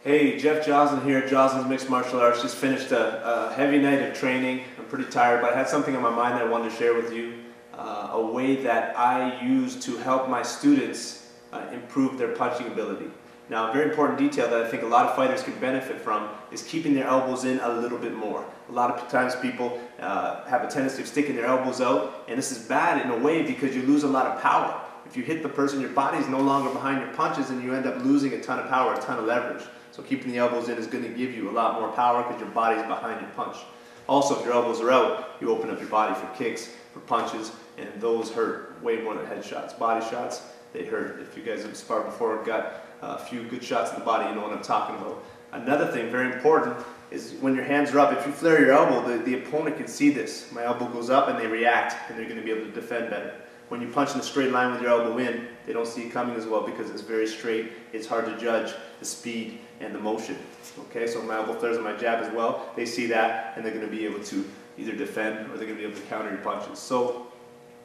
Hey, Jeff Joslin here at Joslin's Mixed Martial Arts. Just finished a heavy night of training. I'm pretty tired, but I had something on my mind that I wanted to share with you. A way that I use to help my students improve their punching ability. Now, a very important detail that I think a lot of fighters can benefit from is keeping their elbows in a little bit more. A lot of times people have a tendency of sticking their elbows out, and this is bad in a way because you lose a lot of power. If you hit the person, your body's no longer behind your punches, and you end up losing a ton of power, a ton of leverage. So keeping the elbows in is going to give you a lot more power because your body's behind your punch. Also, if your elbows are out, you open up your body for kicks, for punches, and those hurt way more than headshots. Body shots, they hurt. If you guys have sparred before and got a few good shots in the body, you know what I'm talking about. Another thing, very important, is when your hands are up, if you flare your elbow, the opponent can see this. My elbow goes up and they react, and they're going to be able to defend better. When you punch in a straight line with your elbow in, they don't see it coming as well because it's very straight. It's hard to judge the speed and the motion. Okay, so my elbow flares on my jab as well. They see that, and they're going to be able to either defend or they're going to be able to counter your punches. So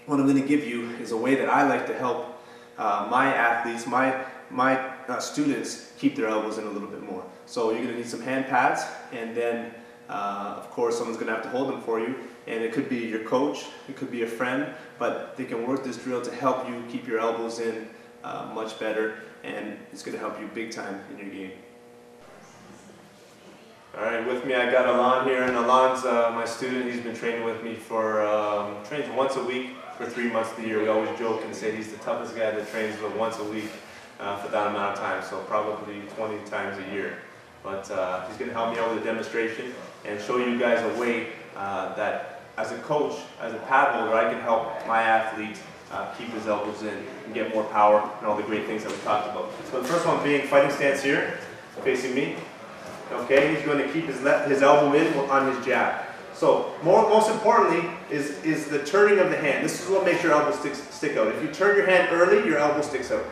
what I'm going to give you is a way that I like to help my athletes, my students keep their elbows in a little bit more. So you're going to need some hand pads, and then of course someone's going to have to hold them for you, and it could be your coach, it could be a friend, but they can work this drill to help you keep your elbows in much better, and it's going to help you big time in your game. Alright, with me I got Alon here, and Alon's my student. He's been training with me for, trains once a week for 3 months of the year. We always joke and say he's the toughest guy that trains for once a week for that amount of time, so probably 20 times a year. But he's going to help me out with a demonstration and show you guys a way that as a coach, as a pad holder, I can help my athlete keep his elbows in and get more power and all the great things that we talked about. So the first one being fighting stance here, facing me. Okay, he's going to keep his elbow in on his jab. So most importantly is the turning of the hand. This is what makes your elbow stick out. If you turn your hand early, your elbow sticks out.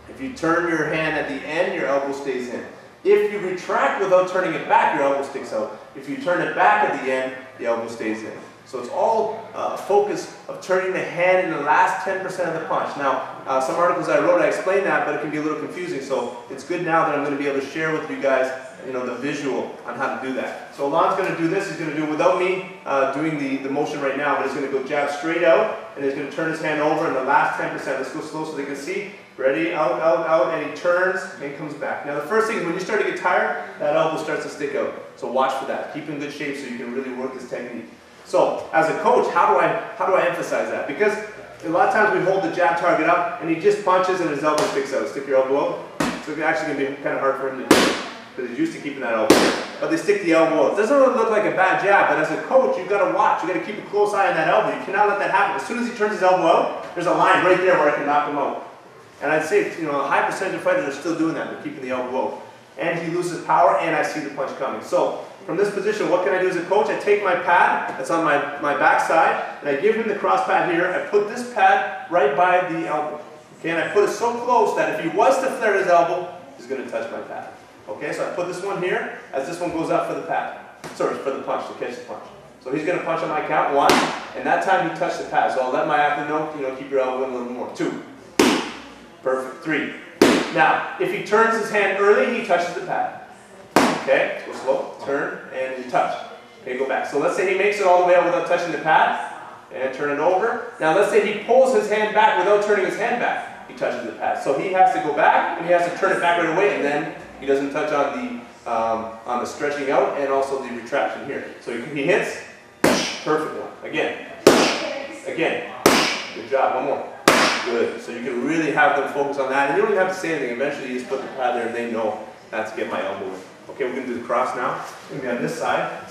If you turn your hand at the end, your elbow stays in. If you retract without turning it back, your elbow sticks out. If you turn it back at the end, the elbow stays in. So it's all a focus of turning the hand in the last 10% of the punch. Now, some articles I wrote, I explained that, but it can be a little confusing. So it's good now that I'm going to be able to share with you guys, the visual on how to do that. So Alon's going to do this. He's going to do it without me doing the motion right now, but he's going to go jab straight out, and he's going to turn his hand over in the last 10%. Let's go slow so they can see. Ready, out, out, out, and he turns and comes back. Now the first thing is when you start to get tired, that elbow starts to stick out. So watch for that. Keep in good shape so you can really work this technique. So as a coach, how do I emphasize that? Because a lot of times we hold the jab target up and he just punches and his elbow sticks out. Stick your elbow out. So it's actually going to be kind of hard for him to do because he's used to keeping that elbow out. But they stick the elbow out. It doesn't really look like a bad jab, but as a coach, you've got to watch. You've got to keep a close eye on that elbow. You cannot let that happen. As soon as he turns his elbow out, there's a line right there where I can knock him out. And I'd say, a high percentage of fighters are still doing that. They're keeping the elbow out. And he loses power, and I see the punch coming. So, from this position, what can I do as a coach? I take my pad that's on my backside, and I give him the cross pad here. I put this pad right by the elbow. Okay, and I put it so close that if he was to flare his elbow, he's going to touch my pad. Okay, so I put this one here as this one goes up for the pad. Sorry, for the punch, to catch the punch. So he's going to punch on my count, 1, and that time he touched the pad. So I'll let my athlete know, keep your elbow in a little more. 2. Perfect. 3. Now, if he turns his hand early, he touches the pad. Okay, go slow, turn, and you touch. Okay, go back. So let's say he makes it all the way out without touching the pad, and turn it over. Now let's say he pulls his hand back without turning his hand back. He touches the pad. So he has to go back, and he has to turn it back right away, and then he doesn't touch on the stretching out and also the retraction here. So he hits, perfect one. Again. Good job. One more. Good. So you can really have them focus on that, and you don't even have to say anything. Eventually you just put the pad there and they know that's to get my elbow in. Okay, we're going to do the cross now. I'm going to be on this side.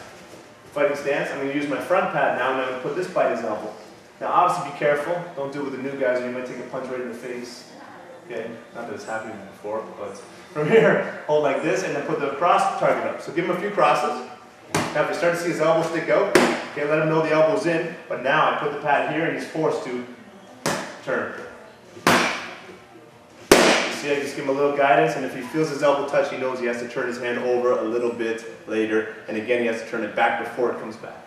Fighting stance. I'm going to use my front pad now, and I'm going to put this by his elbow. Now obviously be careful. Don't do it with the new guys or you might take a punch right in the face. Okay, not that it's happened before, but from here, hold like this and then put the cross target up. So give him a few crosses. Now if you start to see his elbow stick out, okay, let him know the elbow's in, but now I put the pad here and he's forced to turn. You see, I just give him a little guidance, and if he feels his elbow touch, he knows he has to turn his hand over a little bit later, and again he has to turn it back before it comes back.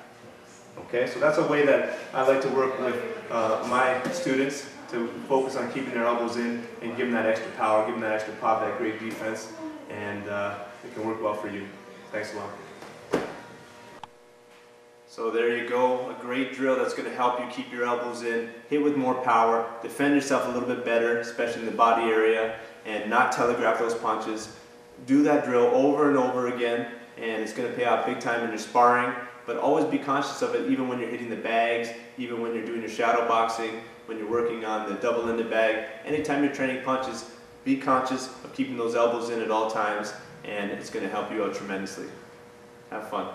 Okay, so that's a way that I like to work with my students to focus on keeping their elbows in and give them that extra power, give them that extra pop, that great defense. and it can work well for you. Thanks a lot. So there you go, a great drill that's going to help you keep your elbows in, hit with more power, defend yourself a little bit better, especially in the body area, and not telegraph those punches. Do that drill over and over again, and it's going to pay out big time in your sparring, but always be conscious of it even when you're hitting the bags, even when you're doing your shadow boxing, when you're working on the double-ended bag. Anytime you're training punches, be conscious of keeping those elbows in at all times, and it's going to help you out tremendously. Have fun.